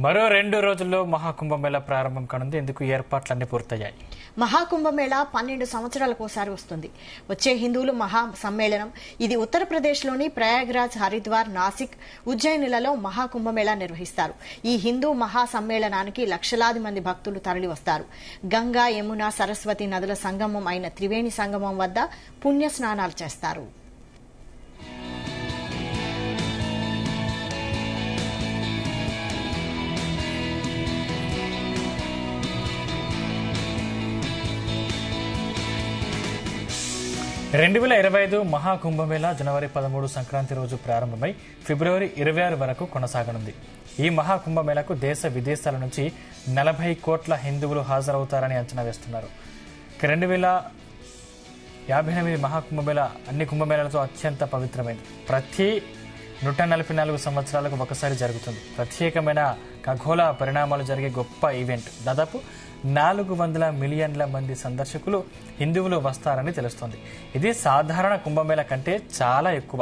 మరో 2 రోజుల్లో మహాకుంభమేళా ప్రారంభం కానుంది. ఇందుకు ఏర్పాట్లన్నీ పూర్తయ్యాయి. మహాకుంభమేళా 12 సంవత్సరాలకోసారి వస్తుంది. వచ్చే హిందువులు మహా సమ్మేళనం ఇది ఉత్తరప్రదేశ్లోని ప్రయాగ్రాజ్, హరిద్వార్, నాసిక్, ఉజ్జయినిలలో మహాకుంభమేళా నిర్వహిస్తారు. ఈ హిందూ మహా సమ్మేళనానికి లక్షలాది మంది భక్తులు తరలి వస్తారు. గంగా, యమున, సరస్వతి నదుల సంగమం అయిన త్రివేణి సంగమం వద్ద పుణ్య స్నానాలు చేస్తారు. రెండు 2025 మహాకుంభమేళా జనవరి 13 సంక్రాంతి రోజు ప్రారంభమై ఫిబ్రవరి 26 వరకు కొనసాగనుంది. ఈ మహాకుంభమేళాకు దేశ విదేశాల నుంచి 40 కోట్ల హిందువులు హాజరవుతారని అంచనా వేస్తున్నారు. 2058 మహాకుంభమేళా అన్ని కుంభమేళాలతో అత్యంత పవిత్రమైంది. ప్రతి 144 సంవత్సరాలకు ఒకసారి జరుగుతుంది. ప్రత్యేకమైన ఖగోళ పరిణామాలు జరిగే గొప్ప ఈవెంట్. దాదాపు 400 మిలియన్ల మంది సందర్శకులు హిందువులు వస్తారని తెలుస్తోంది. ఇది సాధారణ కుంభమేళా కంటే చాలా ఎక్కువ.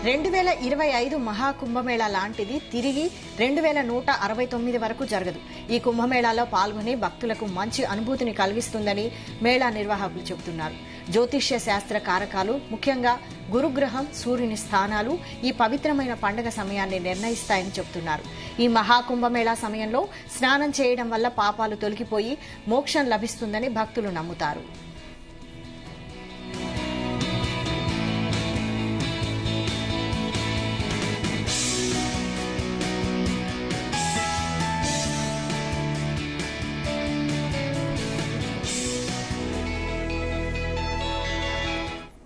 రెండు 2025 మహాకుంభమేళా లాంటిది తిరిగి 2169 వరకు జరగదు. ఈ కుంభమేళాలో పాల్గొని భక్తులకు మంచి అనుభూతిని కలిగిస్తుందని మేళా నిర్వాహకులు చెబుతున్నారు. జ్యోతిష్య శాస్త్ర కారకాలు, ముఖ్యంగా గురుగ్రహం, సూర్యుని స్థానాలు ఈ పవిత్రమైన పండుగ సమయాన్ని నిర్ణయిస్తాయని చెబుతున్నారు. ఈ మహాకుంభమేళా సమయంలో స్నానం చేయడం వల్ల పాపాలు తొలగిపోయి మోక్షం లభిస్తుందని భక్తులు నమ్ముతారు.